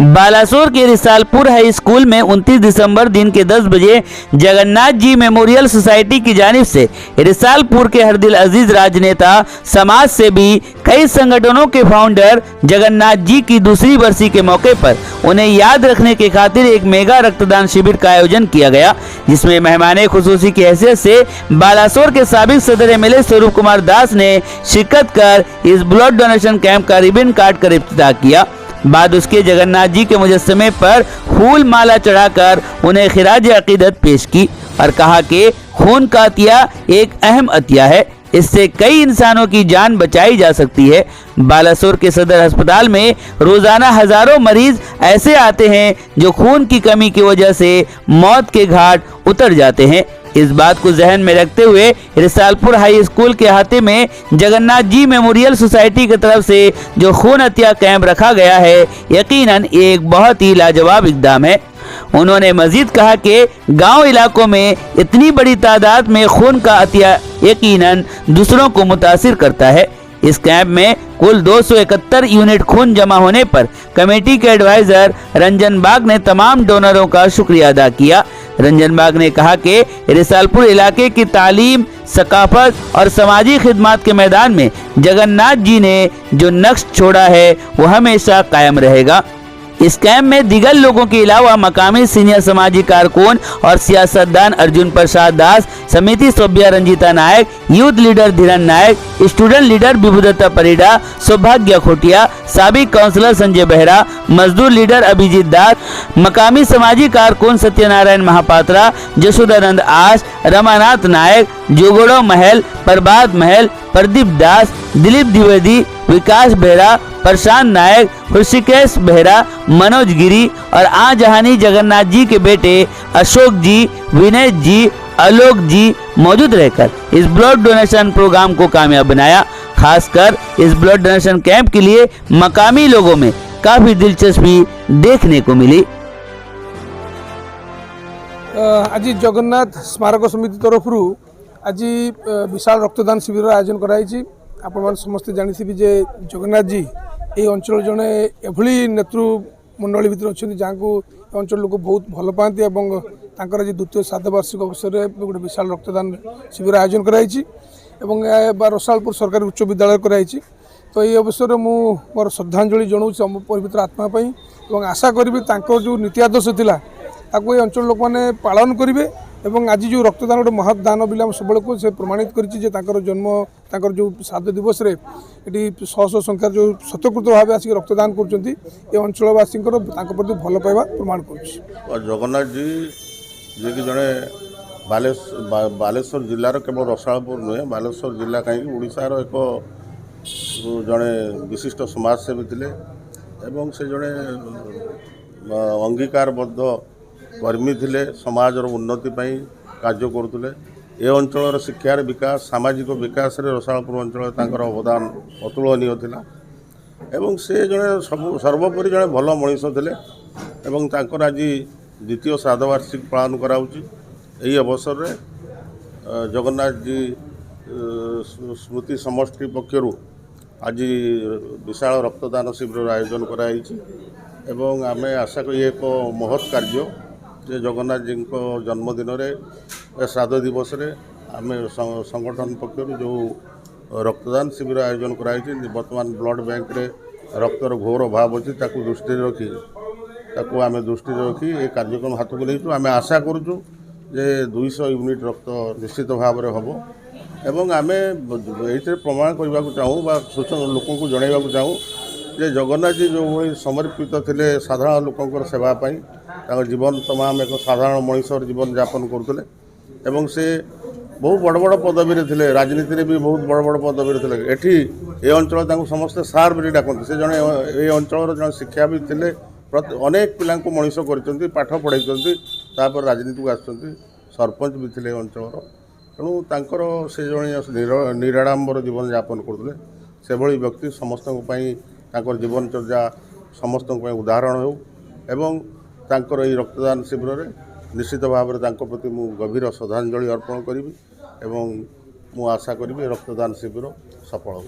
बालासोर के Risalpur high school में 29 दिसंबर दिन के 10 बजे जगन्नाथ जी मेमोरियल सोसाइटी की जानिब से रिसालपुर के हरदिल अजीज राजनेता, समाज सेवी, कई संगठनों के फाउंडर जगन्नाथ जी की दूसरी बरसी के मौके पर उन्हें याद रखने के खातिर एक मेगा रक्तदान शिविर का आयोजन किया गया, जिसमें मेहमान खुसूसी की हैसियत से बालासोर के साबिक सदर एमएलए स्वरूप कुमार दास ने शिरकत कर इस ब्लड डोनेशन कैंप का रिबन काट कर इफ्तिताह किया। बाद उसके जगन्नाथ जी के मुजस्समे पर फूल माला चढ़ाकर उन्हें खिराज अकीदत पेश की और कहा कि खून का अतिया एक अहम अतिया है, इससे कई इंसानों की जान बचाई जा सकती है। बालासोर के सदर अस्पताल में रोजाना हजारों मरीज ऐसे आते हैं जो खून की कमी की वजह से मौत के घाट उतर जाते हैं। इस बात को जहन में रखते हुए रिसालपुर हाई स्कूल के अहाते में जगन्नाथ जी मेमोरियल सोसाइटी की तरफ से जो खून अतिया कैंप रखा गया है, यकीनन एक बहुत ही लाजवाब इक़दाम है। उन्होंने मजीद कहा कि गांव इलाकों में इतनी बड़ी तादाद में खून का अतिया यकीनन दूसरों को मुतासिर करता है। इस कैंप में कुल 271 यूनिट खून जमा होने पर कमेटी के एडवाइजर रंजन बाग ने तमाम डोनरों का शुक्रिया अदा किया। रंजन बाग ने कहा कि रिसालपुर इलाके की तालीम, सकाफत और समाजी खिदमत के मैदान में जगन्नाथ जी ने जो नक्श छोड़ा है वो हमेशा कायम रहेगा। इस कैंप में दिगर लोगों के अलावा मकामी सीनियर समाजी कारकुन और सियासतदान अर्जुन प्रसाद दास, समिति सभ्य रंजीता नायक, यूथ लीडर धीरन नायक, स्टूडेंट लीडर विभुदत्ता परिडा, सौभाग्य खोटिया, साबिक काउंसलर संजय बेहरा, मजदूर लीडर अभिजीत दास, मकामी समाजी कारकुन सत्यनारायण महापात्रा, जसोदानंद आस, रमानाथ नायक, जोगड़ो महल, प्रभात महल, प्रदीप दास, दिलीप द्विवेदी, विकास बेहरा, प्रशांत नायक, ऋषिकेश बेहरा, मनोज गिरी और आजहानी जगन्नाथ जी के बेटे अशोक जी, विनय जी, आलोक जी मौजूद रहकर इस ब्लड डोनेशन प्रोग्राम को कामयाब बनाया। खासकर इस ब्लड डोनेशन कैंप के लिए मकामी लोगों में काफी दिलचस्पी देखने को मिली। आज जगन्नाथ स्मारक समिति तरफ आज विशाल रक्तदान शिविर आयोजन कराई। आपण समस्ते जानी जे जगन्नाथ जी ये अंचल जड़े एभली नेतृमंडली भितर अच्छा जहाँ को अंचल लोक बहुत भल पाती और आज द्वितीय श्राद्धवार्षिक अवसर में गोटे विशाल रक्तदान शिविर आयोजन कराई रसालपुर सरकारी उच्च विद्यालय कराई। तो ये अवसर में मोर श्रद्धांजलि जनाऊँ पवित्र आत्मा और आशा करी जो नीति आदर्श था ताको ये अंचल लोक मैंने पालन करेंगे। एवं आज जो रक्तदान गोटे महत दान बिल सब को से प्रमाणित कर जन्म ताकर जो श्राद्ध दिवस रे ये शह संख्यार जो स्वतःकृत भाव आसिक रक्तदान कर अंचलवासी प्रति भल पाइबा प्रमाण कर। जगन्नाथ जी जे कि जड़े बालेश्वर जिलार केवल रसालपुर नुहे बालेश्वर जिला कहीं ओडिशार एक जड़े विशिष्ट समाजसेवी थे एवं से जड़े अंगीकारबद्ध कर्मी थे समाजर उन्नति कार्य करुले। ए अंचल शिक्षार विकास सामाजिक विकास रे रसालपुर अंचल तांकर अवदान अतुलनीय थिला एवं से जड़े सब सर्वोपरि जड़े भल मनीष थे एवं तांकर आज द्वितीय श्राद्धवार्षिक पालन कराउची। एही अवसर रे जगन्नाथ जी स्मृति समष्टि पक्षरु आज विशाल रक्तदान शिविर आयोजन कराई एवं आमे आशा करी एक महत् कार्य जे जगन्नाथ जी को जन्मदिन श्राद्ध दिवस रे आमे संगठन पक्षर जो रक्तदान शिविर आयोजन कराई वर्तमान ब्लड बैंक रे रक्तर घोर अभाव अच्छी दृष्टि रखी आमे दृष्टि रखी ये कार्यक्रम हाथ को नहीं आमे आशा करुचु जे 200 यूनिट रक्त निश्चित भाव में हम एवं आमे ये प्रमाण करने को चाहूँ सूचना लोक को जनवा चाहूँ जे जगन्नाथ जी जो समर्पित थे साधारण लोकंर सेवाई जीवन तमाम एक साधारण मनीषर जीवन यापन करते एवं से बहुत बड़ बड़ पदवी थे राजनीति में भी बहुत बड़ बड़ पदवी थे एठी ए अंचल समस्ते सार बोली डाकती से जड़े ये अंचल जड़े शिक्षाविद थे अनेक पिला मनीष कर पाठ पढ़ाई राजनीति को आसुँच सरपंच भी थे अंचल तेणु तांकर से जड़े निराडंबर जीवन यापन करते से भली व्यक्ति समस्त जीवनचर्या समस्त उदाहरण हो एवं तांकर ये रक्तदान शिविर में निश्चित भाव में प्रति मु गभीर श्रद्धांजलि अर्पण करी एवं मु आशा करी रक्तदान शिविर सफल हो।